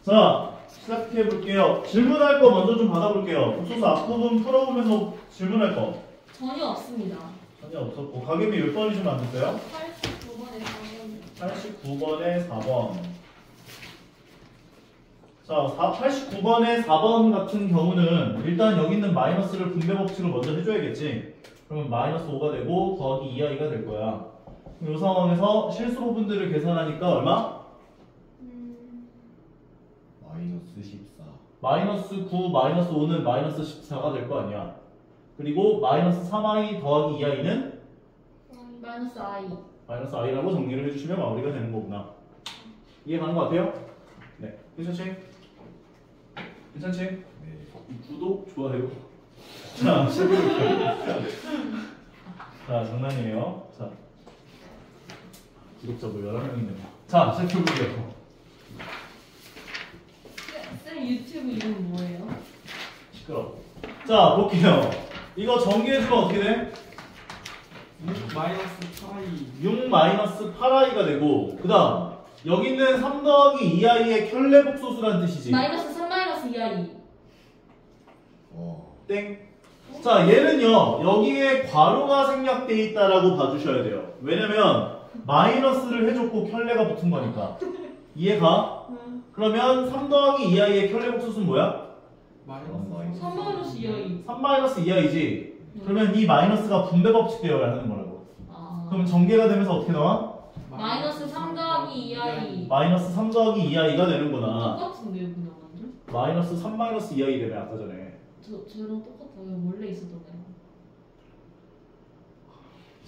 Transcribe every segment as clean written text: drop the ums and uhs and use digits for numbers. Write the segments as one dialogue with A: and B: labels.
A: 자, 시작해 볼게요. 질문할 거 먼저 좀 받아볼게요. 복소수 앞부분 풀어보면서 질문할 거.
B: 전혀 없습니다.
A: 전혀 없었고, 가계비 몇 번이시면 안 됐어요?
B: 89번에
A: 89번에 4번. 자, 89번에 4번 같은 경우는 일단 여기 있는 마이너스를 분배 법칙을 먼저 해줘야겠지. 그러면 마이너스 5가 되고 더하기 2i가 될 거야. 이 상황에서 실수 부분들을 계산하니까 얼마?
C: 마이너스 14.
A: 마이너스 9, 마이너스 5는 마이너스 14가 될 거 아니야. 그리고 마이너스 3i 더하기 2i는
B: 마이너스 i.
A: 마이너스 i라고 정리를 해주시면 마무리가 되는 거구나. 이해 가는 거 같아요? 네. 괜찮지? 괜찮지?
C: 네.
A: 구독, 좋아요. 자, 시작해볼게요. 자, 장난이에요. 자, 구독자 뭐 11명이네요. 자, 시작해볼게요.
B: 쌤 유튜브 이름 뭐예요?
A: 시끄러워. 자, 볼게요. 이거 정리해주면 어떻게 돼?
D: 6 마이너스 8i
A: 6 마이너스 8i가 되고, 그 다음 여기 있는 3 더하기 2i의 켤레복소수라는 뜻이지.
B: 마이너스 3 마이너스 2i.
A: 땡. 자, 얘는요, 여기에 괄호가 생략돼 있다라고 봐주셔야 돼요. 왜냐면 마이너스를 해줬고 켤레가 붙은 거니까. 이해가? 그러면 3 더하기 2i의 켤레복소수는 뭐야?
D: 마이너스
B: 3 마이너스 2i.
A: 3 마이너스 2i지. 그러면 이 마이너스가 분배 법칙 되어야 하는 거라고.
B: 아.
A: 그럼 전개가 되면서 어떻게 나와?
B: 마이너스 3 더하기 2i.
A: 마이너스 3 더하기 2i가 되는구나.
B: 똑같은데요, 그냥 완전?
A: 마이너스 3 마이너스 2i 되면 아까 전에.
B: 저랑 똑같아요. 원래 있었던 애랑.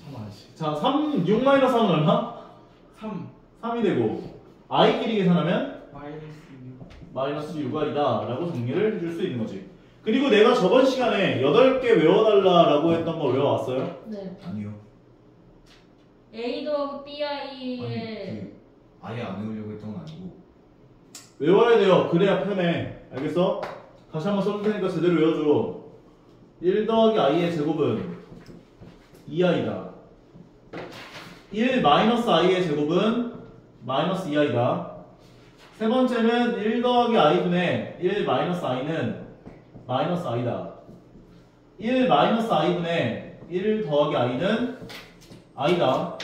A: 참아야지. 자, 6 마이너스 3은 얼마?
D: 3
A: 3이 되고 i끼리 계산하면
D: 마이너스 6
A: 마이너스 6i다 라고 정리를 해줄 수 있는 거지. 그리고 내가 저번 시간에 8개 외워달라라고 했던 거 외워왔어요?
B: 네.
C: 아니요.
B: a 더하기 bi의
C: 아니, 아예 안 외우려고 했던 건 아니고.
A: 외워야 돼요. 그래야 편해. 알겠어? 다시 한번 써줄 테니까 제대로 외워줘. 1 더하기 i의 제곱은 2i다. 1 마이너스 i의 제곱은 마이너스 2i다. 세 번째는 1 더하기 i분의 1 마이너스 i는 마이너스 i다. 1 마이너스 i분의 1 더하기 i는 i다.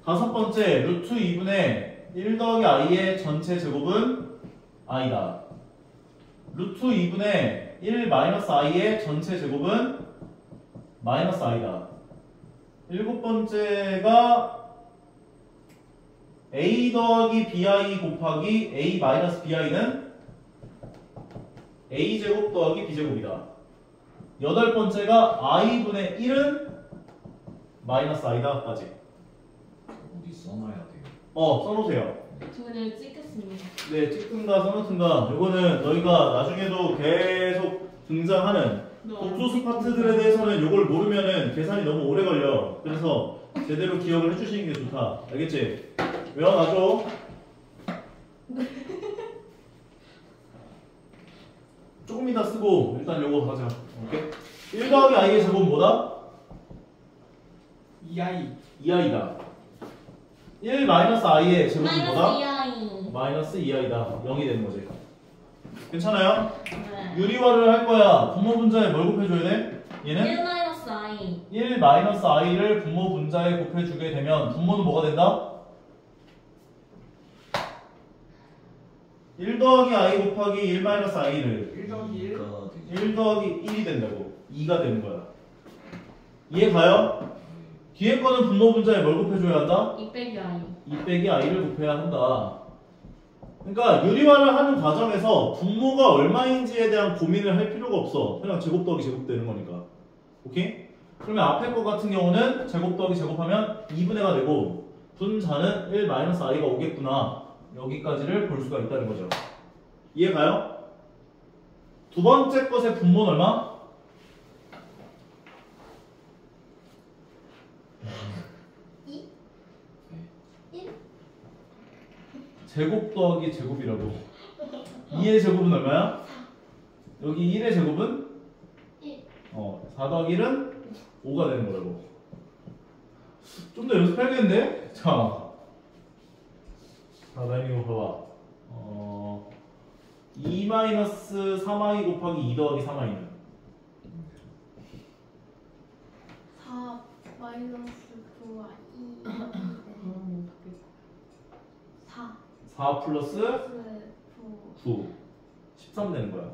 A: 다섯 번째 루트 2분의 1 더하기 i의 전체 제곱은 i다. 루트 2분의 1 마이너스 i의 전체 제곱은 마이너스 i다. 일곱 번째가 a 더하기 bi 곱하기 a 마이너스 bi는 a 제곱 더하기 b 제곱이다. 여덟 번째가 i분의 1은 마이너스 i다까지.
C: 어디 써놔야 돼요?
A: 써놓으세요.
B: 저 그냥 찍겠습니다.
A: 네, 찍든가 써놓든가. 이거는 너희가 나중에도 계속 등장하는 복소수 파트들에 대해서는 이걸 모르면은 계산이 너무 오래 걸려. 그래서 제대로 기억을 해주시는 게 좋다. 알겠지? 외워놔줘. 조금 이따 쓰고 일단 요거 하자. 오케이? 1 더하기 i의 제곱은 뭐다?
D: 2i
A: 2i다. 1 마이너스 i의 제곱은
B: 마이너스
A: 뭐다?
B: 2i.
A: 마이너스 2i다. 0이 되는 거지. 괜찮아요?
B: 네.
A: 유리화를 할 거야. 분모 분자에 뭘 곱해줘야 돼? 얘는
B: 1 마이너스 i.
A: 1 마이너스 i를 분모 분자에 곱해주게 되면 분모는 뭐가 된다? 1 더하기 i 곱하기 1 마이너스 i를
D: 1 더하기 1
C: 2가 되죠.
A: 1 더하기 1이 된다고. 2가 되는 거야. 이해 가요? 뒤에 거는 분모 분자에 뭘 곱해줘야 한다?
B: 2 빼기 i.
A: 2 빼기 i를 곱해야 한다. 그러니까 유리화를 하는 과정에서 분모가 얼마인지에 대한 고민을 할 필요가 없어. 그냥 제곱 더하기 제곱 되는 거니까. 오케이? 그러면 앞에 거 같은 경우는 제곱 더하기 제곱하면 2분의 가 되고 분자는 1 마이너스 i가 오겠구나. 여기까지를 볼 수가 있다는 거죠. 이해 가요? 두 번째 것의 분모는 얼마? 제곱 더하기 제곱이라고. 2의 제곱은 얼마야? 여기 1의 제곱은?
B: 1.
A: 4 더하기 1은 5가 되는 거라고. 좀 더 연습해야겠는데? 자, 다음 이거 봐봐. 2-3i 곱하기 2 더하기 3i는
B: 4 마이너스 9와 2 4
A: 4 플러스
B: 플러스 9
A: 9 13 되는 거야.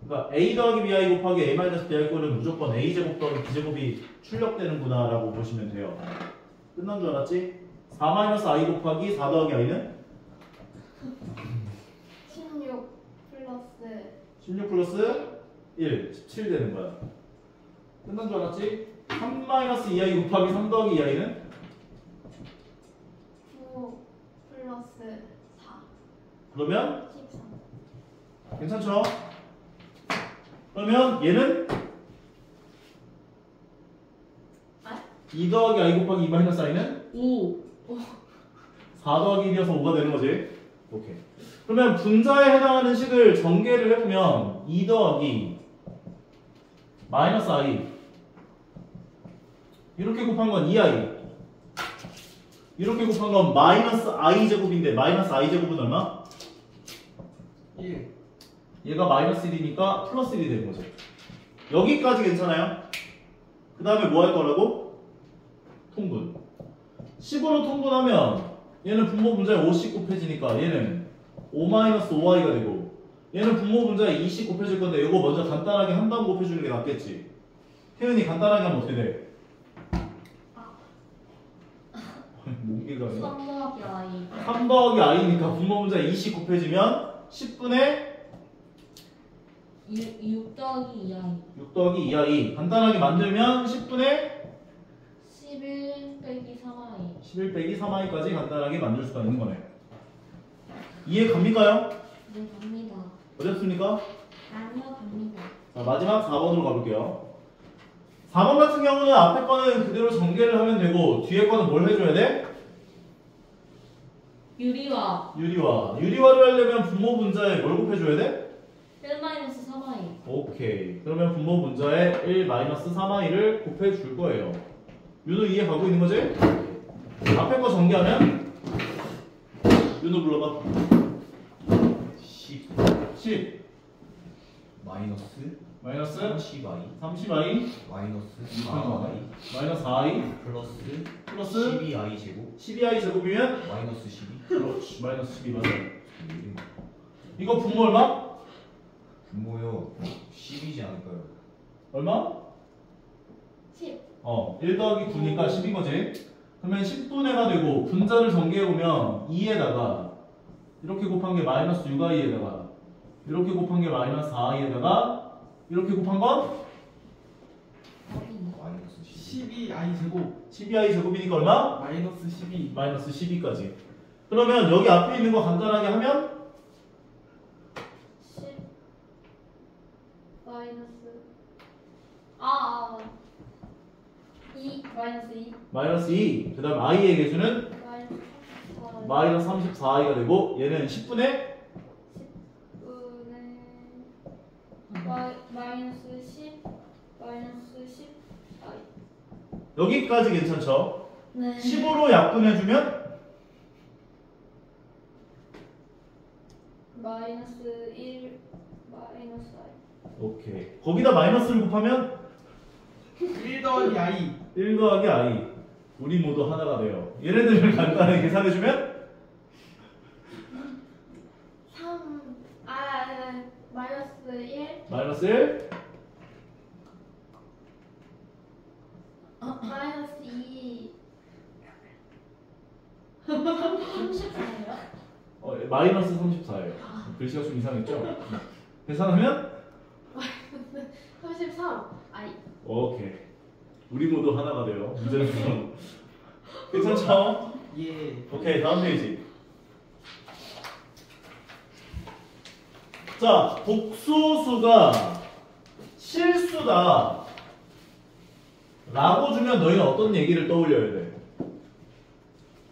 A: 그러니까 a 더하기 bi 곱하기 a 마이너스 bi 꼴은 무조건 a제곱 더하기 b제곱이 출력되는구나 라고 보시면 돼요. 끝난 줄 알았지? 4 마이너스 i 곱하기 4 더하기 i는
B: 16 플러스
A: 16 플러스 1 17 되는 거야. 끝난 줄 알았지? 3 마이너스 2i 곱하기 3 더하기 2i는
B: 9 플러스 4
A: 그러면
B: 13
A: 괜찮죠? 그러면 얘는 2 더하기 i 곱하기 2 마이너스 i는
B: 5
A: 4 더하기 1이어서 5가 되는 거지. 오케이. 그러면 분자에 해당하는 식을 전개를 해보면 2 더하기 마이너스 i 이렇게 곱한 건 2i 이렇게 곱한 건 마이너스 i 제곱인데 마이너스 i 제곱은 얼마?
D: 1
A: 얘가 마이너스 1이니까 플러스 1이 되는 거죠. 여기까지 괜찮아요? 그 다음에 뭐 할 거라고? 통분. 10으로 통분하면 얘는 분모 분자에 5씩 곱해지니까 얘는 5-5i가 되고 얘는 분모 분자에 2씩 곱해질 건데 이거 먼저 간단하게 한 다음 곱해주는 게 낫겠지. 태은이 간단하게 하면 어떻게 돼? 몽개가
B: 3 더하기 i
A: 3 더하기 i니까 분모 분자에 2씩 곱해지면 10분의
B: 6 더하기 2i
A: 6 더하기 2i 간단하게 만들면 10분의
B: 11 빼기 3i
A: 11 빼기 3i까지 간단하게 만들 수가 있는 거네. 이해 갑니까요?
B: 네 갑니다.
A: 어렵습니까?
B: 아니요 갑니다.
A: 자, 마지막 4번으로 가볼게요. 4번 같은 경우는 앞에 거는 그대로 전개를 하면 되고 뒤에 거는 뭘 해줘야 돼?
B: 유리화
A: 유리화를 하려면 분모 분자에 뭘 곱해줘야 돼?
B: 1-3i
A: 오케이. 그러면 분모 분자에 1-3i를 곱해줄 거예요. 윤우 이해 가고 있는 거지? 앞에 거 전개하면 윤우 불러봐. 10
C: 마이너스
A: 마이너스
C: 30i
A: 30i
C: 마이너스
A: 마이너스 4i
C: 플러스
A: 플러스
C: 12i 제곱
A: 12i 제곱이면
C: 마이너스 12
A: 그렇지 마이너스 12 맞아. 이거 분모 얼마?
C: 분모요 10이지 않을까요?
A: 얼마?
B: 10
A: 1 더하기 9니까 10인 거지. 그러면 10분의가 되고 분자를 전개해보면 2에다가 이렇게 곱한 게 마이너스 6i에다가 이렇게 곱한 게 마이너스 4i에다가 이렇게 곱한 건
C: 마이너스 12
D: 12i 제곱
A: 12i 제곱이니까 얼마?
D: 마이너스 12
A: 마이너스 12까지. 그러면 여기 앞에 있는 거 간단하게 하면
B: 10 마이너스 2 마이너스 2
A: 마이너스 2. 그 다음 i의 개수는
B: 마이너스 34
A: 마이너스 34i가 되고 얘는 10분의
B: 10분의 마이너스 10 마이너스 10
A: 여기까지 괜찮죠?
B: 네
A: 10으로 약분해주면
B: 마이너스 1 마이너스 i
A: 오케이. 거기다 마이너스를 곱하면
D: 1 더하기 i
A: 1 더하기 i. 우리 모두 하나가 돼요. 얘네들을 간단하게 계산해주면
B: 3 마이너스 1
A: 마이너스 1
B: 마이너스 2 34예요?
A: 마이너스 34예요. 글씨가 좀 이상했죠? 계산하면
B: 33 i
A: 오케이. 우리 모두 하나가 돼요. 문제는 그럼. 괜찮죠?
D: 예
A: 오케이. 다음 페이지. 자, 복소수가 실수다 라고 주면 너희는 어떤 얘기를 떠올려야 돼?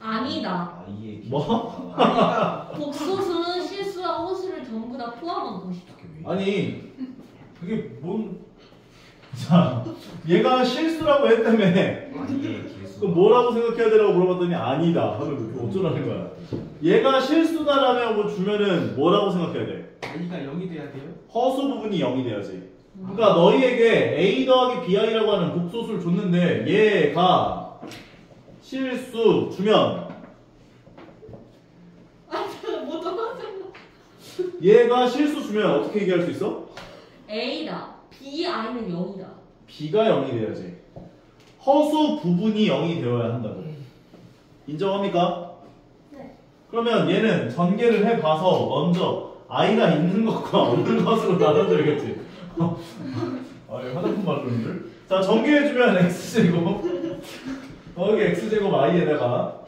B: 아니다.
C: i의
A: 뭐?
D: 아니다
B: 복소수는 실수와 호수를 전부 다 포함한 것이다.
A: 아니 그게 뭔 자, 얘가 실수라고 했다며.
C: 아니에요 개수.
A: 그럼 뭐라고 생각해야 되라고 물어봤더니 아니다. 하면 어쩌라는 거야. 얘가 실수다라고 주면은 뭐라고 생각해야 돼?
D: i가 0이 돼야 돼요?
A: 허수 부분이 0이 돼야지. 그러니까 너희에게 a 더하기 bi라고 하는 복소수를 줬는데 얘가 실수 주면
B: 뭐 똑같은
A: 얘가 실수 주면 어떻게 얘기할 수 있어?
E: A다. B 아니면 0이다.
A: b가 0이 돼야지. 허수 부분이 0이 되어야 한다고. 인정합니까?
B: 네.
A: 그러면 얘는 전개를 해봐서 먼저 i가 있는 것과 없는 것으로 나눠줘야겠지. 아니 화장품 바르는 줄? 자 전개해주면 x제곱 거기 x제곱 i에다가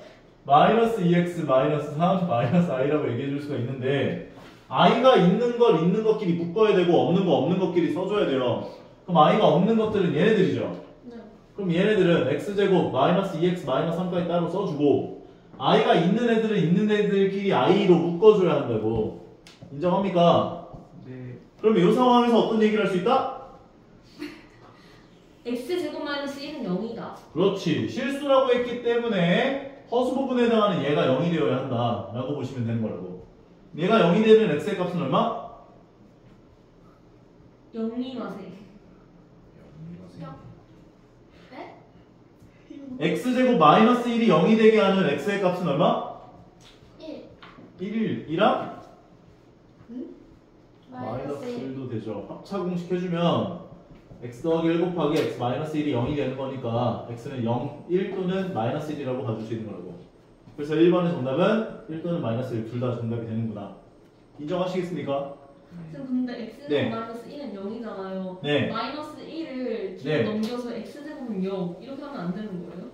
A: 마이너스 2x 마이너스 3 마이너스 i라고 얘기해줄 수가 있는데 i가 있는 걸 있는 것끼리 묶어야 되고 없는 거 없는 것끼리 써줘야 돼요. 그럼 i가 없는 것들은 얘네들이죠.
B: 네.
A: 그럼 얘네들은 x제곱 마이너스 2x 마이너스 3까지 따로 써주고 i가 있는 애들은 있는 애들끼리 i로 묶어줘야 한다고. 인정합니까?
D: 네.
A: 그럼 이 상황에서 어떤 얘기를 할 수 있다?
E: X제곱 마이너스 1은 0이다.
A: 그렇지. 실수라고 했기 때문에 허수 부분에 해당하는 얘가 0이 되어야 한다 라고 보시면 되는 거라고. 얘가 0이 되는 x의 값은 얼마?
E: 0이 맛에.
B: 네?
A: x제곱 마이너스 1이 0이 되게 하는 x의 값은 얼마?
B: 1
A: 1이랑
B: 마이너스 1
A: 1도 되죠. 합차 공식 해주면 x 더하기 1 곱하기 x 마이너스 1이 0이 되는 거니까 x는 0, 1 또는 마이너스 1이라고 봐줄 수 있는 거라고. 그래서 1번의 정답은 1 또는 마이너스 1 둘 다 정답이 되는구나. 인정하시겠습니까?
E: 선생님 근데 X제곱
A: 네.
E: 마이너스 1은 0이잖아요.
A: 네.
E: 마이너스 1을 뒤로
A: 네.
E: 넘겨서 X제곱은 0 이렇게 하면 안 되는 거예요?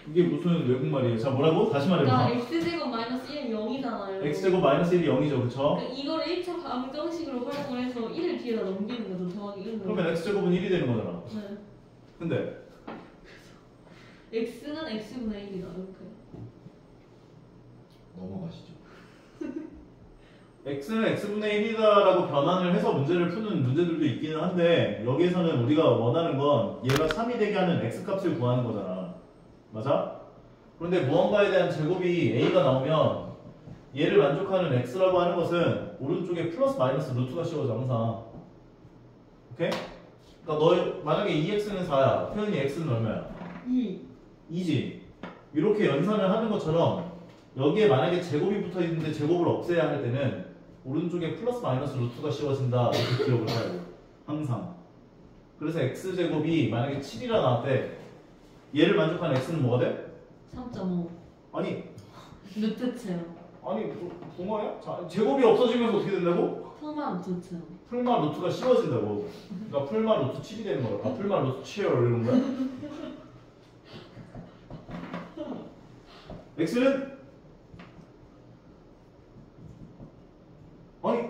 A: 이게 무슨 외국말이에요? 자 뭐라고? 다시
E: 그러니까
A: 말해봐.
E: X제곱 마이너스 1은 0이잖아요.
A: x제곱 마이너스 1이 0이죠. 그쵸?
E: 그러니까 이거를 1차 방정식으로 활용을 해서 1을 뒤에다 넘기는 거죠. 더하기 1로.
A: 그러면 x제곱은 1이 되는 거잖아.
E: 네.
A: 근데
E: X는 X분의 1이다 이렇게.
C: 넘어가시죠.
A: x는 x분의 1이다라고 변환을 해서 문제를 푸는 문제들도 있기는 한데 여기에서는 우리가 원하는 건 얘가 3이 되게 하는 x값을 구하는 거잖아. 맞아? 그런데 무언가에 대한 제곱이 a가 나오면 얘를 만족하는 x라고 하는 것은 오른쪽에 플러스 마이너스 루트가 씌워져 항상. 오케이? 그러니까 너 만약에 2x는 4야. 태연이 x는 얼마야? 2지. 이렇게 연산을 하는 것처럼 여기에 만약에 제곱이 붙어 있는데 제곱을 없애야 할 때는 오른쪽에 플러스 마이너스 루트가 씌워진다 이렇게 기억을 해요. 항상. 그래서 x제곱이 만약에 7이라 나왔대. 얘를 만족하는 x는 뭐가 돼?
E: 3.5
A: 아니
E: 루트 체험.
A: 아니 동화야? 자, 제곱이 없어지면서 어떻게 된다고?
E: 설마 루트 체험.
A: 풀마 루트가 씌워진다고. 그러니까 풀마 루트 7이 되는 거야. 아 풀마 루트 7 이러는 거야? x는 아니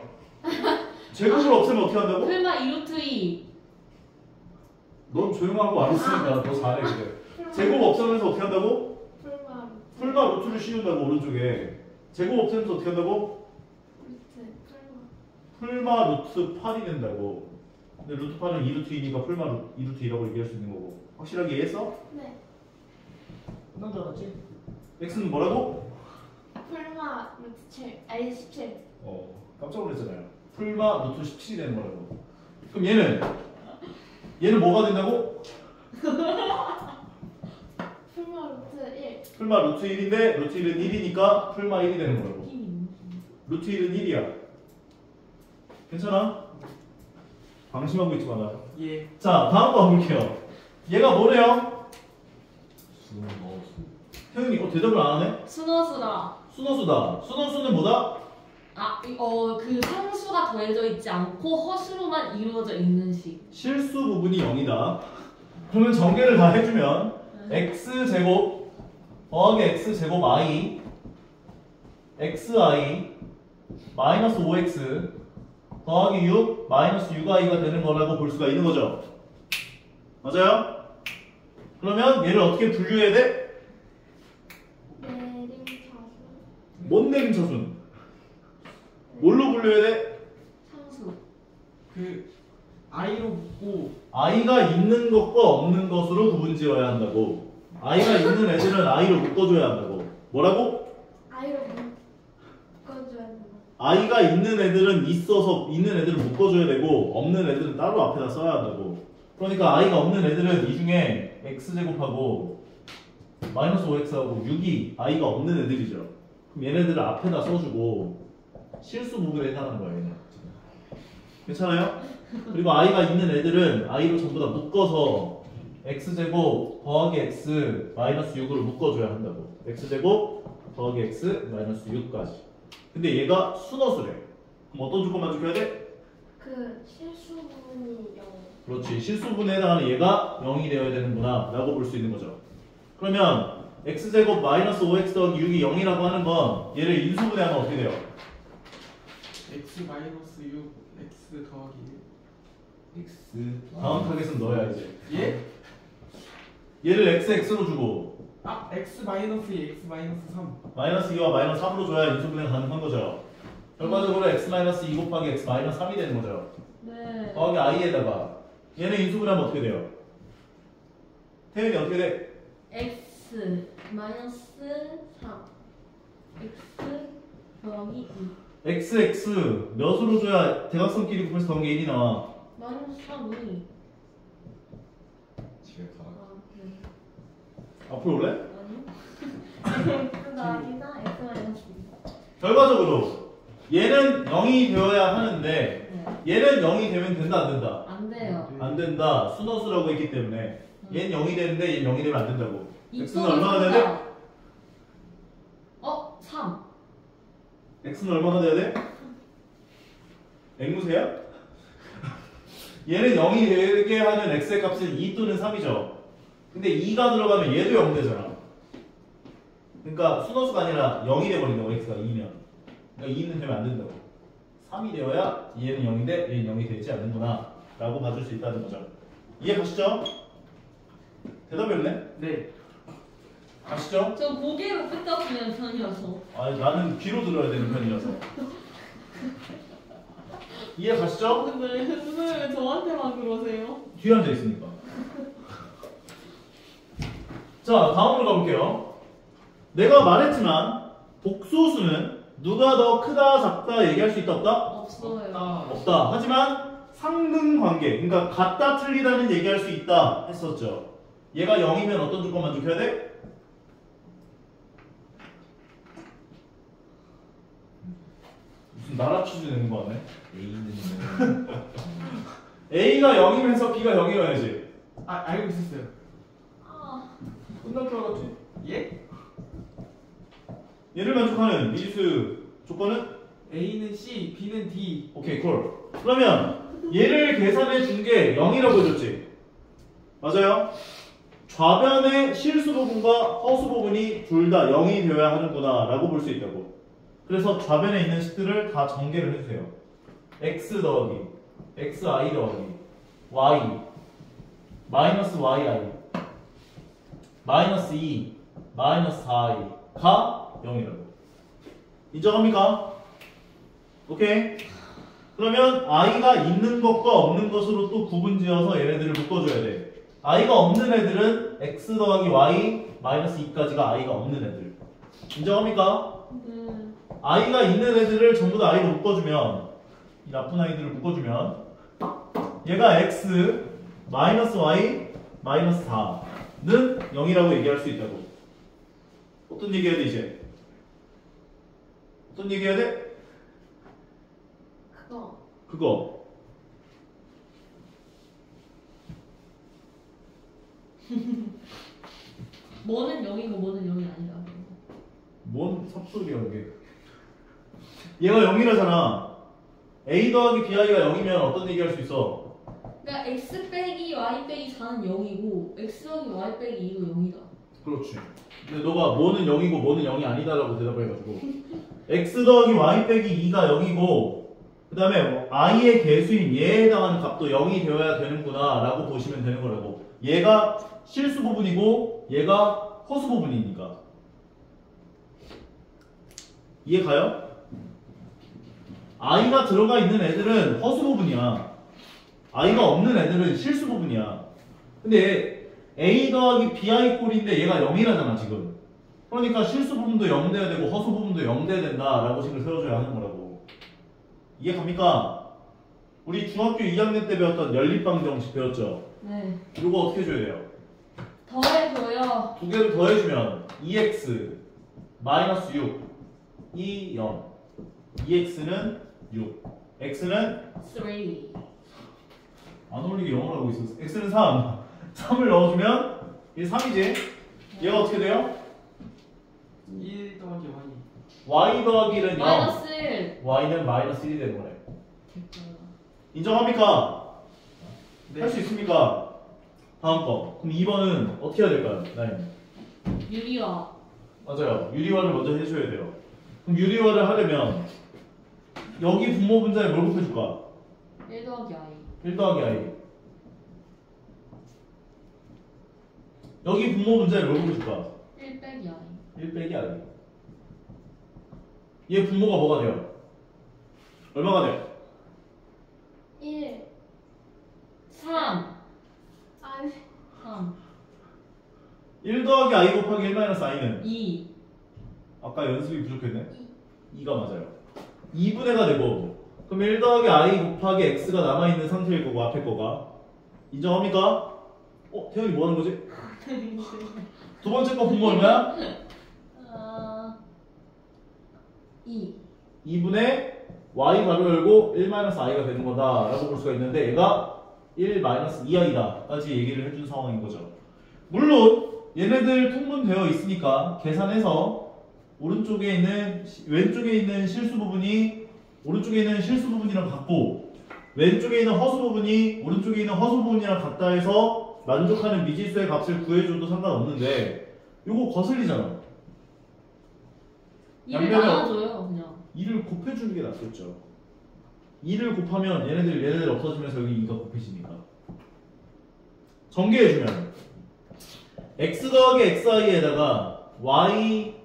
A: 제곱을 없애면 어떻게 한다고?
E: 설마 2루트 2.
A: 넌 조용하고 안 했으니까 너 잘해 그래. 제곱 없애면서 어떻게 한다고?
B: 풀마
A: 풀마 루트를 씌운다고 오른쪽에. 제곱 없애면서 어떻게 한다고?
B: 루트
A: 풀마 루트 8이 된다고. 근데 루트 8은 2루트 2니까 풀마 2루트 2라고 얘기할 수 있는 거고. 확실하게 이해했어?
B: 네
A: 끝난 줄 알았지? x는 뭐라고?
B: 풀마 루트 7 아니 17
A: 깜짝 놀랐잖아요. 풀마 루트 17이 되는 거라고. 그럼 얘는 뭐가 된다고?
B: 풀마 루트 1
A: 풀마 루트 1인데 루트 1은 1이니까 풀마 1이 되는 거라고.
E: 힘이
A: 루트 1은 1이야. 괜찮아? 방심하고 있지 마라.
D: 예.
A: 자, 다음 거 가볼게요. 얘가 뭐래요?
C: 수는 넣어수.
A: 태훈이 대답을 안 하네?
E: 순어수다.
A: 순어수다. 순어수는 뭐다?
E: 그 상수가 더해져 있지 않고 허수로만 이루어져 있는 식.
A: 실수 부분이 0이다. 그러면 전개를 다 해주면 x제곱 더하기 x제곱 i xi 마이너스 5x 더하기 6 마이너스 6i가 되는 거라고 볼 수가 있는 거죠. 맞아요? 그러면 얘를 어떻게 분류해야 돼?
B: 내림차수
A: 뭔 내림차순? 뭘로 분류해야 돼?
E: 상수.
D: 그 i로 묶고
A: i가 있는 것과 없는 것으로 구분지어야 한다고. i가 있는 애들은 i로 묶어줘야 한다고. 뭐라고?
B: 아이로 묶어줘야 된다.
A: i가 있는 애들은 있는 애들을 묶어줘야 되고 없는 애들은 따로 앞에다 써야 한다고. 그러니까 i가 없는 애들은 이 중에 x제곱하고 마이너스 5x하고 6이 i가 없는 애들이죠. 그럼 얘네들을 앞에다 써주고 실수 부분에 해당하는 거야 얘네. 괜찮아요? 그리고 i가 있는 애들은 i로 전부 다 묶어서 x제곱 더하기 x 마이너스 6으로 묶어줘야 한다고. x제곱 더하기 x 마이너스 6까지. 근데 얘가 순허수래. 그럼 어떤 조건만 지켜야 돼?
B: 그 실수 부분이 0.
A: 그렇지. 실수 부분에 해당하는 얘가 0이 되어야 되는구나 라고 볼 수 있는 거죠. 그러면 x제곱 마이너스 5x 더하기 6이 0이라고 하는 건 얘를 인수분해 하면 어떻게 돼요?
D: x 마이너스 6 x 더하기
A: x 다음 타겟은 너야 이제.
D: 1 예?
A: 얘를 x로 주고
D: 아 x 마이너스 2 x 마이너스 3
A: 마이너스 2와 마이너스 3으로 줘야 인수분해가 가능한 거죠. 결과적으로 x 마이너스 2 곱하기 x 마이너스 3이 되는 거죠.
E: 네.
A: 더하기 i에다가 얘는 인수분해하면 어떻게 돼요? 태연이 어떻게 돼?
E: x 마이너스 3 x 더하기 2
A: x 몇으로 줘야 대각선끼리 곱해서 더한 게 1이 나와?
E: 마이너스 3이
C: 집에 가라.
A: 앞으로 올래?
E: 아니 x 더하기나 x 마이너스 2
A: 결과적으로 얘는 0이 되어야 하는데
E: 네.
A: 얘는 0이 되면 된다 안 된다?
E: 안 돼요.
A: 안 된다. 순허수라고 했기 때문에 얘는 0이 되는데 얘는 0이 되면 안 된다고. x는
E: 이쪽이
A: 얼마나 돼야 돼?
E: 3
A: x는 얼마나 돼야 돼? 앵무새야? 얘는 0이 되게 하는 x의 값은 2 또는 3이죠. 근데 2가 들어가면 얘도 0 되잖아. 그러니까 순허수가 아니라 0이 돼버린다고 x가 2면. 그러니까 2는 되면 안 된다고. 3이 되어야 얘는 0인데 얘는 0이 되지 않는구나 라고 봐줄 수 있다는 거죠. 이해 가시죠? 대답이 없네?
D: 네
A: 가시죠?
E: 저 고개로 끄덕이는 편이어서
A: 아니 나는 귀로 들어야 되는 편이라서. 이해 가시죠?
E: 근데 왜 저한테만 그러세요?
A: 뒤에 앉아 있으니까. 자, 다음으로 가볼게요. 내가 말했지만 복소수는 누가 더 크다, 작다 얘기할 수 있다, 없다?
E: 없어요.
A: 없다. 하지만 상등관계, 그러니까 같다, 틀리다는 얘기할 수 있다 했었죠. 얘가 0이면 어떤 조건만 지켜야 돼? 무슨 나라 퀴즈 내는 거 같네.
C: A는
A: A가 0이면서 B가 0이어야지.
D: 아 알고 있었어요
E: 아,
A: 끝날 줄 알았지.
D: 예?
A: 얘를 만족하는 미지수 조건은?
D: A는 C B는 D
A: 오케이, 콜. 그러면 얘를 계산해 준 게 0이라고 해줬지. 맞아요? 좌변의 실수 부분과 허수 부분이 둘 다 0이 되어야 하는구나 라고 볼 수 있다고. 그래서 좌변에 있는 식들을 다 전개를 해주세요. x 더하기 xi 더하기 y 마이너스 yi 마이너스 2 마이너스 4i가 0이라고. 인정합니까? 오케이. 그러면 i가 있는 것과 없는 것으로 또 구분지어서 얘네들을 묶어줘야 돼. i가 없는 애들은 x 더하기 y 마이너스 2까지가 i가 없는 애들. 인정합니까?
E: 네.
A: i가 있는 애들을 전부 다 i로 묶어주면, 이 나쁜 아이들을 묶어주면 얘가 x 마이너스 y 마이너스 4는 0이라고 얘기할 수 있다고. 어떤 얘기해야 돼 이제? 어떤 얘기해야 돼? 그거.
E: 뭐는 0이고 뭐는 0이 아니라고.
A: 뭔 섭소리야 이게. 얘가 0이라잖아. a 더하기 bi가 0이면 어떤 얘기할 수 있어?
E: 그러니까 x 빼기 y 빼기 4는 0이고 x 더하기 y 빼기 2도 0이다.
A: 그렇지. 근데 너가 뭐는 0이고 뭐는 0이 아니다라고 대답을 해가지고 x 더하기 y 빼기 2가 0이고 그 다음에 i의 개수인 얘에 해당하는 값도 0이 되어야 되는구나 라고 보시면 되는 거라고. 얘가 실수 부분이고 얘가 허수 부분이니까. 이해 가요? i가 들어가 있는 애들은 허수 부분이야. i가 없는 애들은 실수 부분이야. 근데 a 더하기 bi 꼴인데 얘가 0이라잖아 지금. 그러니까 실수 부분도 0 돼야 되고 허수 부분도 0 돼야 된다라고 식을 세워줘야 하는 거라고. 이해 갑니까? 우리 중학교 2학년 때 배웠던 연립방 정식 배웠죠?
E: 네.
A: 이거 어떻게 줘야 돼요?
E: 더해줘요.
A: 두 개를 더해주면 2x 마이너스 6 2 0 2x는 6 x는
E: 3.
A: 안 어울리게 영어를 하고 있었어. x는 3 3을 넣어주면 이게 3이지. 얘가 어떻게 돼요?
D: 1 더하기
A: y 더하기 1은 0
E: 마이너스 1.
A: y는 마이너스 1이 되는 거네.
E: 됐고요.
A: 인정합니까?
D: 네.
A: 할 수 있습니까? 다음 거. 그럼 2번은 어떻게 해야 될까요? 나인.
E: 유리화.
A: 맞아요. 유리화를 먼저 해줘야 돼요. 그럼 유리화를 하려면 여기 분모 분자에 뭘 곱해줄까?
E: 1 더하기 i.
A: 1 더하기 i. 여기 분모 분자에 뭘 곱해줄까?
E: 1 빼기 i.
A: 1 빼기 i. 얘 분모가 뭐가 돼요? 얼마가 돼요?
B: 1
E: 3.
B: 아니
E: 3.
A: 1 더하기 i 곱하기 1 마이너스 i는
E: 2.
A: 아까 연습이 부족했네? 2가 맞아요. 2분의가 되고 그럼 1 더하기 i 곱하기 x가 남아있는 상태일 거고 앞에 거가 인정합니까? 태현이 뭐 하는 거지? 두 번째 거 분모 얼마야?
E: 2.
A: 2분의 y 가로 열고 1 마이너스 i가 되는 거다 라고 볼 수가 있는데 얘가 1 마이너스 2i다 까지 얘기를 해준 상황인 거죠. 물론 얘네들 통분되어 있으니까 계산해서 오른쪽에 있는 왼쪽에 있는 실수 부분이 오른쪽에 있는 실수 부분이랑 같고 왼쪽에 있는 허수 부분이 오른쪽에 있는 허수 부분이랑 같다 해서 만족하는 미지수의 값을 구해줘도 상관없는데 요거 거슬리잖아.
E: 2를
A: 양변에
E: 나눠줘요 그냥.
A: 2를 곱해주는 게 낫겠죠. 2를 곱하면 얘네들 없어지면서 여기 2가 곱해지니까. 전개해주면 x 더하기 xi에다가 y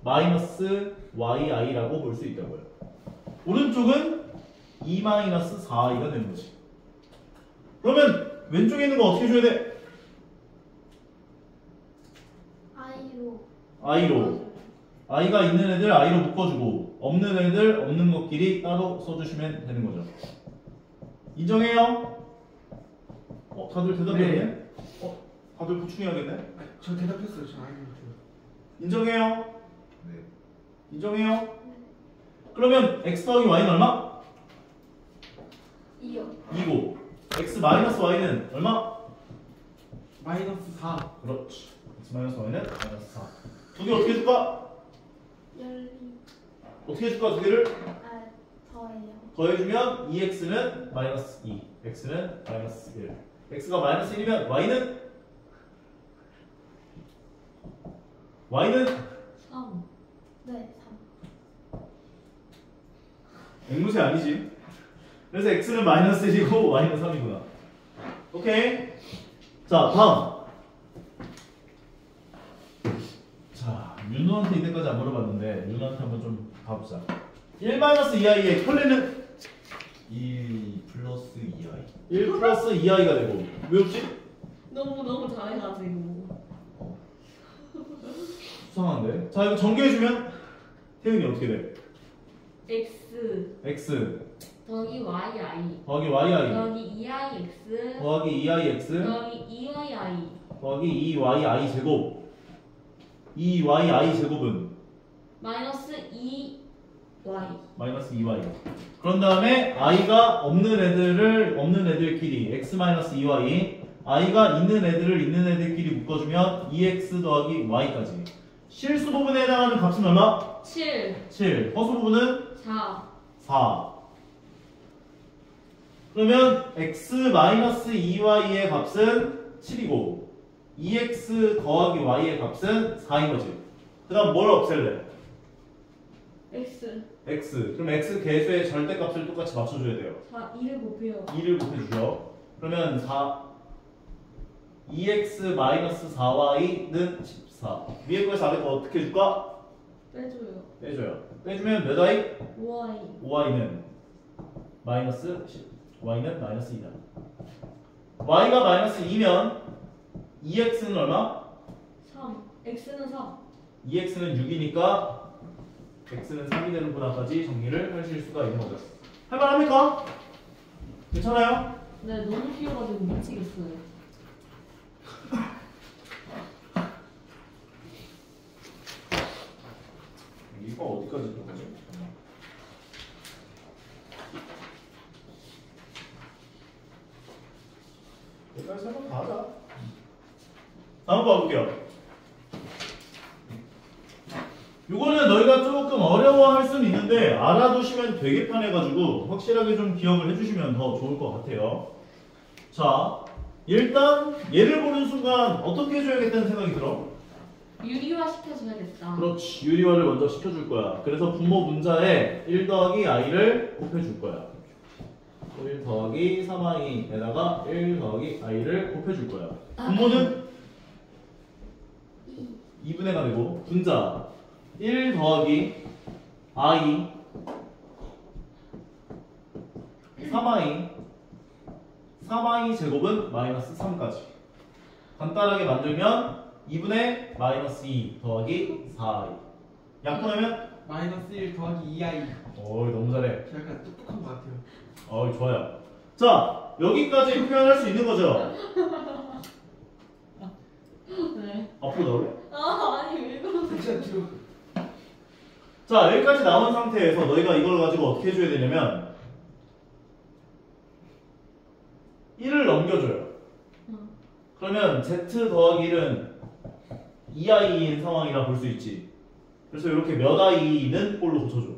A: 마이너스 yi라고 볼 수 있다고요. 오른쪽은 2 마이너스 4i가 되는 거지. 그러면 왼쪽에 있는 거 어떻게 줘야 돼? i로 i가 있는 애들 i로 묶어주고 없는 애들 없는 것끼리 따로 써주시면 되는 거죠. 인정해요? 다들 대답했네?
D: 네.
A: 다들 보충해야겠네?
D: 아니, 저 대답했어요. 저 아닌 것 같아요.
A: 인정해요?
C: 네.
A: 인정해요? 그러면 x 더하기 y는 얼마?
B: 2요
A: 2고 x 마이너스 y는 얼마?
D: 마이너스 4.
A: 그렇지. x 마이너스 y는 마이너스 4. 두 개 어떻게 줄까?
B: 12
A: 어떻게 줄까 두 개를?
B: 더해요
A: 더해주면 2x는 마이너스 2 x는 마이너스 1 x가 마이너스 1이면 y는? y는?
E: 3.
B: 네 3
A: 앵무새 아니지. 그래서 x는 마이너스 1이고 y는 3이구나. 오케이. 자 다음. 자 윤호한테 이때까지 안 물어봤는데 윤호한테 한번 좀 가보자. 1 마이너스 2i의 컬레는
C: 1 플러스 2i.
A: 1 플러스 2i가 되고 왜 없지?
E: 너무 잘해가지고.
A: 수상한데. 자 이거 전개해주면 태은이 어떻게 돼?
E: x
A: x
E: 더하기 yi
A: 더하기 yi
E: 더하기 2ix
A: 더하기 2ix
E: 더하기 2yi
A: 더하기 2yi 제곱 2yi 제곱은
E: 마이너스 2y.
A: 마이너스 2y. 그런 다음에 i가 없는 애들끼리 x 마이너스 2y, i가 있는 애들끼리 묶어주면 2x 더하기 y까지. 실수 부분에 해당하는 값은 얼마?
E: 7.
A: 7. 허수 부분은
E: 4.
A: 4. 그러면 x 마이너스 2y의 값은 7이고 2x 더하기 y의 값은 4인 거지. 그 다음 뭘 없앨래?
E: x.
A: x. 그럼 x 계수의 절대값을 똑같이 맞춰줘야 돼요.
E: 4. 2를 곱해요.
A: 2를 곱해주죠. 그러면 2x 마이너스 4y는 14. 위에 거에서 아래 거 어떻게 해줄까?
E: 빼줘요.
A: 빼줘요. 빼주면 몇 y?
E: 5y.
A: 5y는 마이너스 10. y는 마이너스 2다. y가 마이너스 2면 2x는 얼마?
E: 3. x는 3.
A: 2x는 6이니까 x는 3이 되는구나까지 정리를 하실 수가 있는 거죠. 할만합니까? 괜찮아요?
E: 네, 너무 귀여워가지고 미치겠어요.
A: 이거 어디까지 들어가지? 여기까지 한번 다 하자. 다음 거 볼게요. 요거는 너희가 조금 어려워할 수는 있는데 알아두시면 되게 편해가지고 확실하게 좀 기억을 해주시면 더 좋을 것 같아요. 자, 일단 얘를 보는 순간 어떻게 해줘야겠다는 생각이 들어?
E: 유리화 시켜줘야겠다.
A: 그렇지, 유리화를 먼저 시켜줄 거야. 그래서 분모 분자에 1 더하기 i를 곱해줄 거야. 1 더하기 3i에다가 1 더하기 i를 곱해줄 거야. 분모는 2분의가 되고 분자 1 더하기 i 3i 제곱은 마이너스 3까지 간단하게 만들면 2분의 마이너스 2 더하기 4i 약분하면
D: 마이너스 1 더하기 2i.
A: 어이 너무 잘해.
D: 제가 약간 똑똑한 것 같아요.
A: 어이 좋아요. 자 여기까지 표현할 수 있는 거죠?
E: 네.
A: 앞으로 나올래?
E: 아니 왜 그러세요?
D: 진짜 뒤로.
A: 자 여기까지 나온 상태에서 너희가 이걸 가지고 어떻게 해줘야 되냐면 1을 넘겨줘요. 그러면 z 더하기 1은 2i인 상황이라 볼 수 있지. 그래서 이렇게 몇 i는 꼴로 고쳐줘.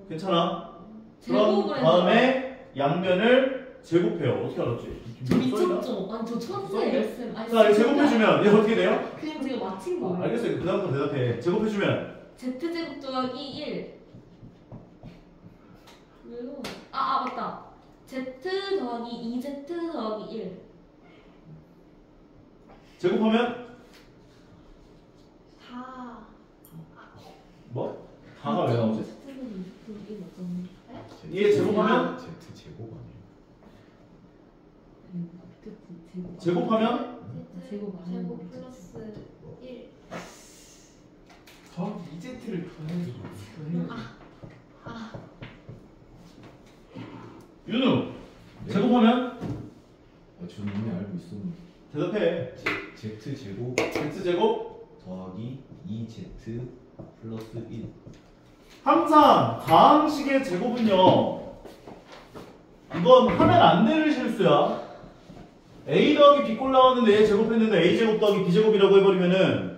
A: 괜찮아? 그럼
E: 제곱을
A: 다음에 양변을 제곱해요. 어떻게 알았지?
E: 미쳤죠? 아니 저 천재 쌤. 아니
A: 자, 이거
E: 진짜
A: 제곱해주면 얘 어떻게 돼요?
E: 그냥 제가 맞힌 거예요.
A: 알겠어요. 그 다음부터 대답해. 제곱해주면
E: z제곱 더하기 1. 왜요? 아 맞다. z 더하기 2z 더하기 1.
A: 제곱하면
B: 4.
A: 뭐? 다가 왜 나오지?
E: z는 1 맞잖아요.
A: 얘 제곱하면
C: Z 제곱 아니에요?
A: 제곱하면
E: 제곱 안 하는 거
B: 제곱 플러스 1.
D: 저 2z를 더해야죠.
A: 윤우 제곱하면
C: 저는 이미 알고 있었는데
A: 대답해.
C: Z 제곱
A: z 제곱
C: 더하기 2Z 플러스 1.
A: 항상 가항식의 제곱은요 이건 하면 안 되는 실수야. a 더하기 b 꼴 나왔는데 a 제곱했는데 a 제곱 더하기 b 제곱이라고 해버리면은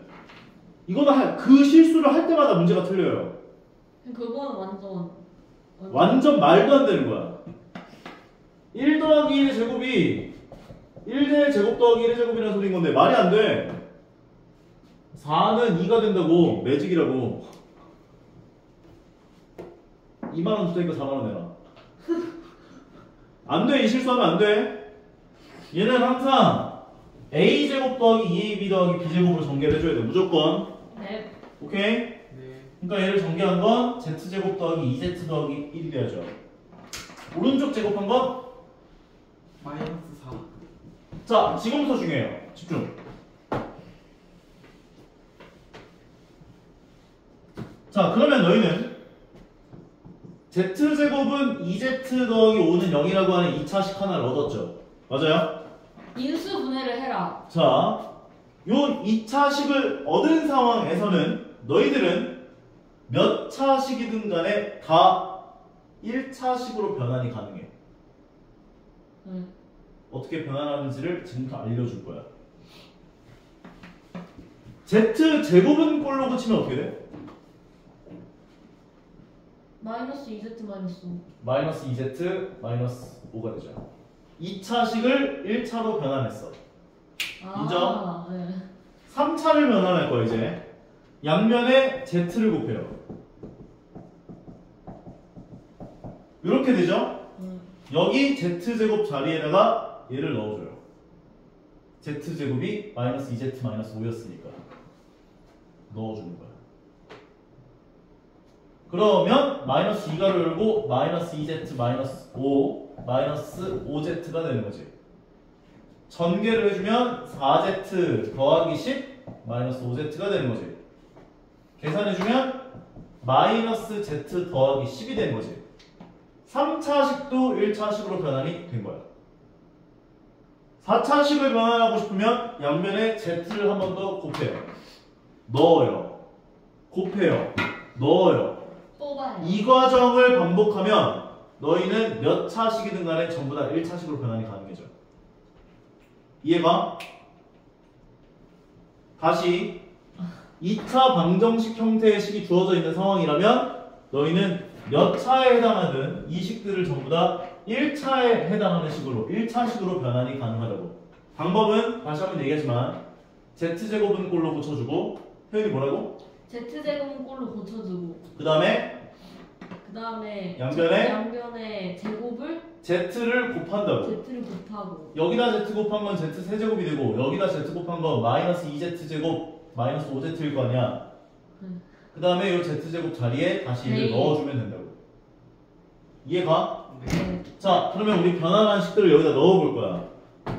A: 이거는 그 실수를 할 때마다 문제가 틀려요.
E: 그거는
A: 완전 말도 안 되는 거야. 1 더하기 1의 제곱이 1의 제곱 더하기 1의 제곱이라는 소리인 건데 말이 안 돼. 4는 2가 된다고. 매직이라고. 2만원 주니까 4만원 내라. 안 돼. 이 실수하면 안 돼. 얘는 항상 a제곱 더하기 2ab 더하기 b제곱으로 전개를 해줘야 돼. 무조건.
E: 네.
A: 오케이?
D: 네.
A: 그러니까 얘를 전개한 건 z제곱 더하기 2z 더하기 1이 돼야죠. 오른쪽 제곱한 건?
D: 마이너스 4.
A: 자, 지금부터 중요해요. 집중. 자, 그러면 너희는 z제곱은 2z 더하기 5는 0이라고 하는 2차식 하나를 얻었죠. 맞아요?
E: 인수 분해를 해라.
A: 자, 요 2차식을 얻은 상황에서는 너희들은 몇 차식이든 간에 다 1차식으로 변환이 가능해. 어떻게 변환하는지를 지금부터 알려줄 거야. z제곱은 꼴로 고치면 어떻게 돼?
E: 마이너스 2z 마이너스 5.
A: 마이너스 2z 마이너스 5가 되죠. 2차식을 1차로 변환했어. 인정?
E: 네.
A: 3차를 변환할 거야 이제. 양면에 z를 곱해요. 이렇게 되죠? 여기 z제곱 자리에다가 얘를 넣어줘요. z제곱이 마이너스 2z 마이너스 5였으니까 넣어주는 거야. 그러면 마이너스 2가로 열고 마이너스 2z 마이너스 5 마이너스 5z가 되는 거지. 전개를 해주면 4z 더하기 10 마이너스 5z가 되는 거지. 계산해주면 마이너스 z 더하기 10이 되는 거지. 3차식도 1차식으로 변환이 된 거야. 4차식을 변환하고 싶으면 양변에 z를 한 번 더 곱해요. 넣어요. 곱해요. 넣어요.
E: 뽑아요.
A: 이 과정을 반복하면 너희는 몇 차식이든 간에 전부 다 1차식으로 변환이 가능해져. 이해가? 다시 2차 방정식 형태의 식이 주어져 있는 상황이라면 너희는 몇 차에 해당하는 이 식들을 전부 다 1차에 해당하는 식으로 1차식으로 변환이 가능하다고. 방법은 다시 한번 얘기하지만 z제곱은 꼴로 고쳐주고 혜연이 뭐라고?
E: z제곱은 꼴로 고쳐주고
A: 그 다음에
E: 양변에 제곱을
A: z를 곱한다고.
E: z를 곱하고
A: 여기다 z 곱한 건 z 세제곱이 되고 여기다 z 곱한 건 마이너스 2z제곱 마이너스 5z일 거 아니야. 그 다음에 이 z제곱 자리에 다시
E: 네.
A: 1을 넣어주면 된다고. 이해가?
E: 네.
A: 자, 그러면 우리 변환한 식들을 여기다 넣어볼 거야.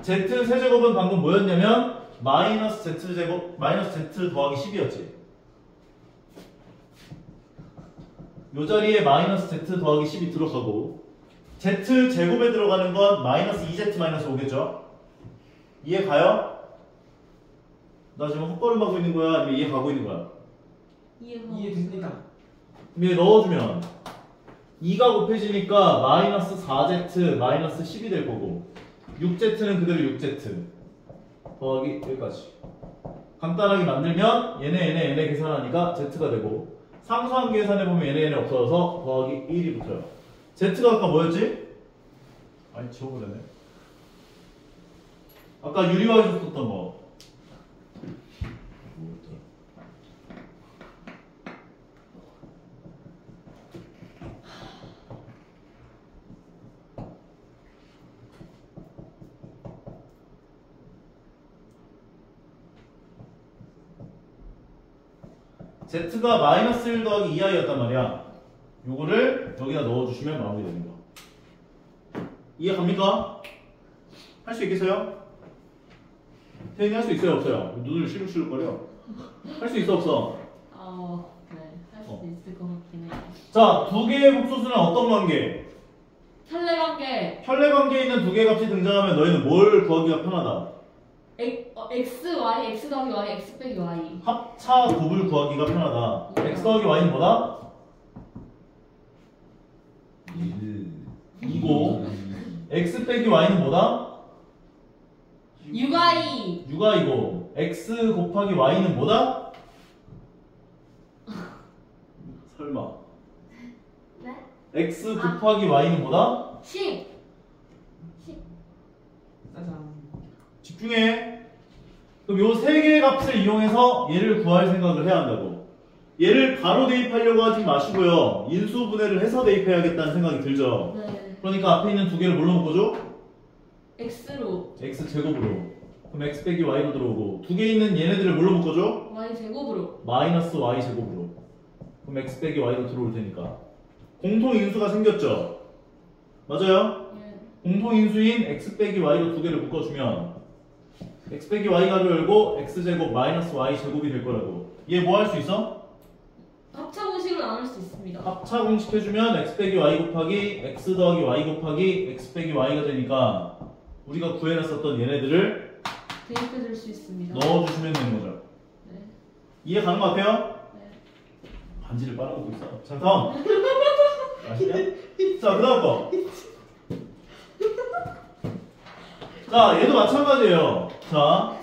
A: z 세제곱은 방금 뭐였냐면 마이너스 z제곱 마이너스 z 더하기 10이었지. 요 자리에 마이너스 z 더하기 10이 들어가고 z 제곱에 들어가는 건 마이너스 2z 마이너스 5겠죠? 이해 가요? 나 지금 헛걸음하고 있는 거야? 아니면 이해 가고 있는 거야?
D: 이해됩니다.
A: 위에 넣어주면 2가 곱해지니까 마이너스 4z 마이너스 10이 될 거고 6z는 그대로 6z 더하기 여기까지 간단하게 만들면 얘네 계산하니까 z가 되고 상수한 계산해보면 얘네 없어져서 더하기 1이 붙어요. z가 아까 뭐였지? 아니 지워버렸네. 아까 유리화 해줬었던 거 z가 마이너스 1 더하기 2i였단 말이야. 요거를 여기다 넣어주시면 마무리되는 거. 이해 갑니까? 할 수 있겠어요? 태인이 할 수 있어요? 없어요? 눈을 시룩시룩거려. 할 수 있어? 없어?
E: 네, 할 수 있을 것 같긴 해요.
A: 자, 두 개의 복소수는 어떤 관계?
E: 혈례관계
A: 혈례관계에 있는 두 개의 값이 등장하면 너희는 뭘 구하기가 편하다?
E: x, y, x 더하기 y, x 빼기 y.
A: 합차 곱을 구하기가 편하다. x 더하기 y는 뭐다? 2고 x 빼기 y는 뭐다?
E: 6y.
A: 6i고 x 곱하기 y는 뭐다? 설마
B: 네?
A: x 곱하기 y는 뭐다?
E: 10.
D: 짜잔.
A: 집중해. 그럼 요 세 개의 값을 이용해서 얘를 구할 생각을 해야 한다고. 얘를 바로 대입하려고 하지 마시고요. 인수분해를 해서 대입해야겠다는 생각이 들죠.
E: 네.
A: 그러니까 앞에 있는 두 개를 뭘로 묶어줘?
E: x로
A: x 제곱으로. 그럼 x 빼기 y로 들어오고 두 개 있는 얘네들을 뭘로 묶어줘?
E: y 제곱으로.
A: 마이너스 y 제곱으로. 그럼 x 빼기 y로 들어올 테니까 공통 인수가 생겼죠? 맞아요?
E: 예.
A: 공통 인수인 x 빼기 y로 두 개를 묶어주면 x 빼기 y 가로 열고 x 제곱 마이너스 y 제곱이 될 거라고. 얘 뭐 할 수 있어?
E: 합차 공식을 나눌 수 있습니다.
A: 합차 공식 해주면 x 빼기 y 곱하기 x 더하기 y 곱하기 x 빼기 y가 되니까 우리가 구해놨었던 얘네들을
E: 대입해 줄 수 있습니다.
A: 넣어주시면 되는 거죠.
E: 네.
A: 이해 가는 것 같아요?
E: 네.
A: 반지를 빨아먹고 있어. 자, 다음. 아시냐? 자, 그 다음 거. 자, 얘도 마찬가지예요. 자.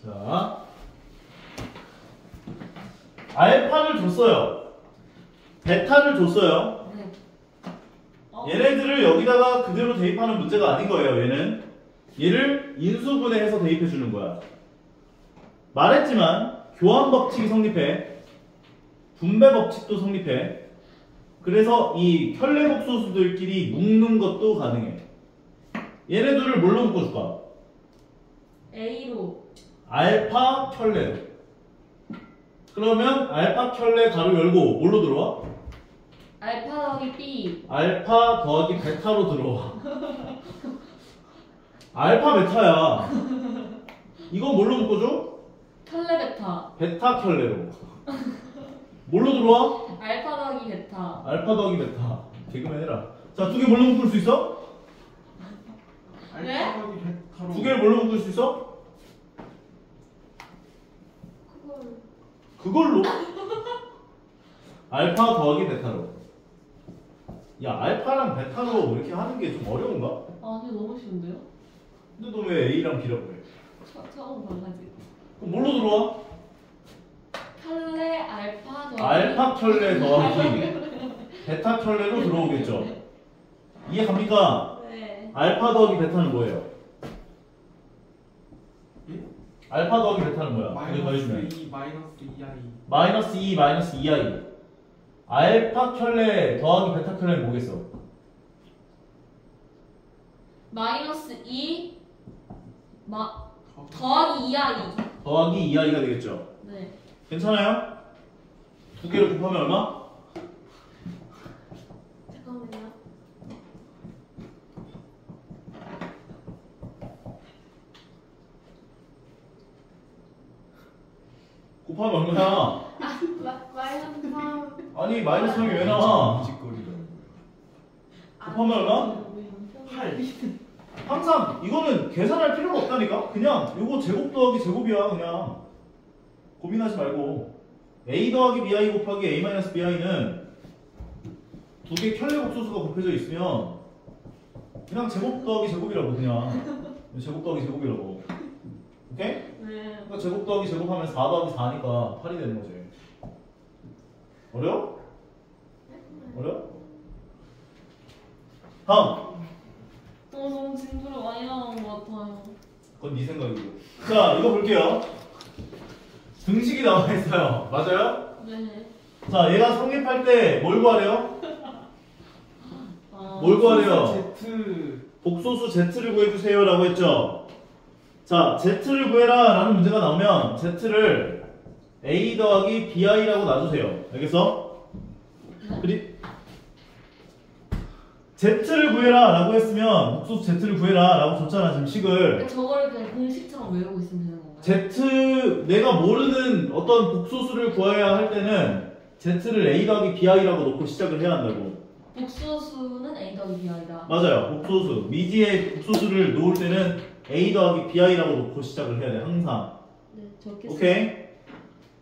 A: 자. 알파를 줬어요. 베타를 줬어요.
E: 네.
A: 얘네들을 여기다가 그대로 대입하는 문제가 아닌 거예요. 얘를 인수분해해서 대입해 주는 거야. 말했지만 교환 법칙이 성립해. 분배 법칙도 성립해. 그래서 이 혈례복소수들끼리 묶는 것도 가능해. 얘네들을 뭘로 묶어줄까?
E: a로.
A: 알파 혈례로. 그러면 알파 켤레 가로 열고 뭘로 들어와?
E: 알파 더하기 B.
A: 알파 더하기 베타로 들어와. 알파 베타야. 이건 뭘로 묶어줘?
E: 켤레 베타.
A: 베타 켤레로. 뭘로 들어와?
E: 알파 더하기 베타.
A: 알파 더하기 베타. 개그맨 해라. 자, 두 개 뭘로 묶을 수 있어?
E: 네?
D: 알파벳이 베타로.
A: 두 개를 뭘로 묶을 수 있어? 그걸로? 알파 더하기 베타로. 야, 알파랑 베타로 이렇게 하는 게 좀 어려운가?
E: 아 근데 너무 쉬운데요?
A: 근데 너 왜 A랑 B라고 해?
E: 처음 봐가지고.
A: 그럼 뭘로 들어와?
E: 켤레 알파 더하기.
A: 알파 켤레 더하기 베타 켤레로 들어오겠죠. 이해 갑니까?
E: 네.
A: 알파 더하기 베타는 뭐예요?
D: 예?
A: 알파 더하기 베타는 뭐야? 이거 더해주면
D: 마이너스 2 마이너스 2i.
A: 마이너스 2 마이너스 2i. 알파 켤레 더하기 베타 켤레는 뭐겠어?
E: 마이너스 2 더하기 2i.
A: 더하기 2i가 되겠죠.
E: 네.
A: 괜찮아요? 두 개를 곱하면 얼마?
B: 잠깐만요.
A: 곱하면 얼마야?
B: 마이너스 3.
A: 아니 마이너스 3이 왜 나와?
C: 짓거리라는
A: 곱하면 얼마?
D: 8.
A: 항상 이거는 계산할 필요가 없다니까? 그냥 이거 제곱 더하기 제곱이야. 그냥 고민하지 말고 a 더하기 bi 곱하기 a 마이너스 bi는 두 개 켤레 곱소수가 곱해져 있으면 그냥 제곱 더하기 제곱이라고. 그냥 제곱 더하기 제곱이라고. 오케이?
E: 네.
A: 그러니까 제곱 더하기 제곱하면 4 더하기 4니까 8이 되는 거지. 어려워? 어려워? 다음.
E: 너무 진도를 많이 나온 것 같아요.
A: 그건 네 생각이고. 자, 이거 볼게요. 등식이 나와 있어요. 맞아요?
E: 네.
A: 자, 얘가 성립할 때 뭘 구하래요?
E: 아,
A: 뭘 구하래요?
D: Z.
A: 복소수 z를 구해주세요 라고 했죠. 자, z를 구해라 라는 문제가 나오면 z를 a 더하기 bi라고 놔주세요. 알겠어? z를 구해라 라고 했으면 복소수 z를 구해라 라고 줬잖아 지금 식을.
E: 그러니까 저거를 그냥 공식처럼 외우고 있으면 되는 건가요?
A: z 내가 모르는 어떤 복소수를 구해야 할 때는 z를 a 더하기 bi라고 놓고 시작을 해야 한다고.
E: 복수수는 A 더하기 B이다.
A: 맞아요. 복소수 미지의 복소수를 놓을 때는 a 더하기 bi라고 놓고 시작을 해야 돼 항상.
E: 네, 저렇게.
A: 오케이.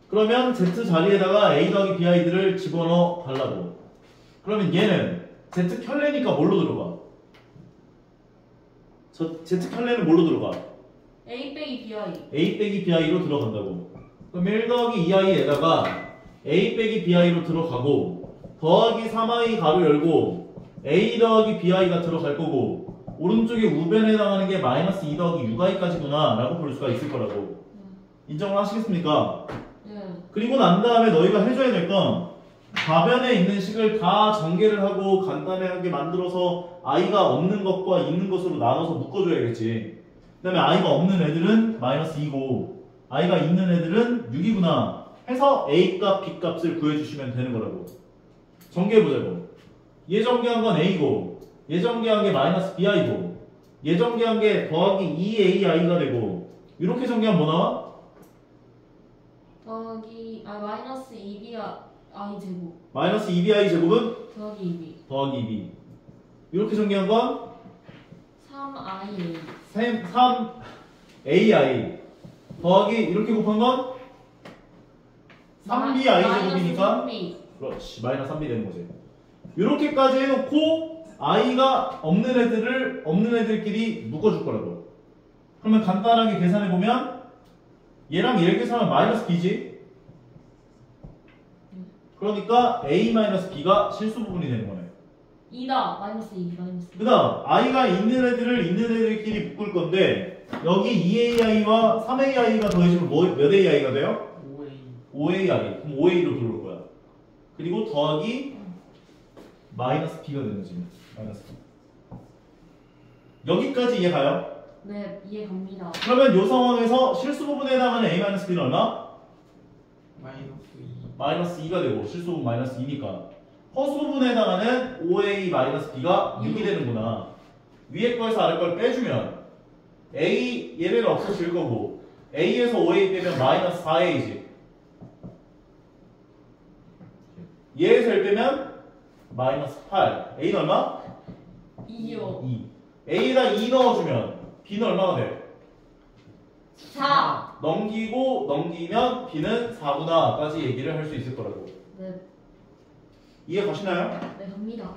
A: 그러면 z 자리에다가 a 더하기 bi들을 집어넣어 달라고. 그러면 얘는 z 켤레니까 뭘로 들어가? 저 z 켤레는 뭘로 들어가?
E: A 빼기 BI.
A: a 빼기 bi로 들어간다고. 그럼 1 더하기 2i에다가 a 빼기 bi로 들어가고 더하기 3i 가로 열고 a 더하기 bi가 들어갈 거고 오른쪽에 우변에 해당하는 게 마이너스 2 더하기 6i까지구나 라고 볼 수가 있을 거라고. 인정을 하시겠습니까?
E: 네.
A: 그리고 난 다음에 너희가 해줘야 될 건 가변에 있는 식을 다 전개를 하고 간단하게 만들어서 i가 없는 것과 있는 것으로 나눠서 묶어줘야겠지. 그 다음에 i가 없는 애들은 마이너스 2고 i가 있는 애들은 6이구나 해서 a값 b값을 구해주시면 되는 거라고. 전개해보자고. 얘 전개한 건 a고 얘 전개한 게 마이너스 bi고 얘 전개한 게 더하기 2ai가 되고 이렇게 전개하면 뭐 나와?
E: 더하기 마이너스 2B I 제곱
A: 마이너스 2bi 제곱은
E: 더하기 2B
A: 더하기 2b. 이렇게 전개한 건
E: 3IA
A: 3ai 더하기 이렇게 곱한 건 3bi 제곱이니까
E: 3B.
A: 그렇지 마이너스 3b 되는 거지. 이렇게까지 해놓고 i가 없는 애들을 없는 애들끼리 묶어줄 거라고. 그러면 간단하게 계산해보면 얘랑 얘를 계산하면 마이너스 b지. 그러니까 a 마이너스 b가 실수 부분이 되는 거네.
E: 2다 마이너스 2 마이너스 2.
A: 그 다음 i가 있는 애들을 있는 애들끼리 묶을 건데 여기 2ai와 3ai가 더해지면 몇 ai가 돼요?
D: 5A.
A: 5ai. 그럼 5a로 들어올 거야. 그리고 더하기 마이너스 b가 되는 거지. 마이너스 b. 여기까지 이해 가요?
E: 네, 이해 갑니다.
A: 그러면 이 상황에서 실수 부분에 해당하는 a 마이너스 b는 얼마?
D: 마이너스
A: 마이너스 2가 되고 실수분 마이너스 2니까 허수분에 해당하는 5a 마이너스 b가 6이 되는구나. 위에 거에서 아래 걸 빼주면 a 얘네는 없어질 거고 a에서 5a 빼면 마이너스 4a지. 얘에서 1 빼면 마이너스 8. a는 얼마?
E: 2요.
A: 2. a에다 2 넣어주면 b는 얼마가 돼?
E: 4.
A: 넘기면 b는 4구나까지 얘기를 할 수 있을 거라고.
E: 네.
A: 이해 가시나요?
E: 네, 갑니다.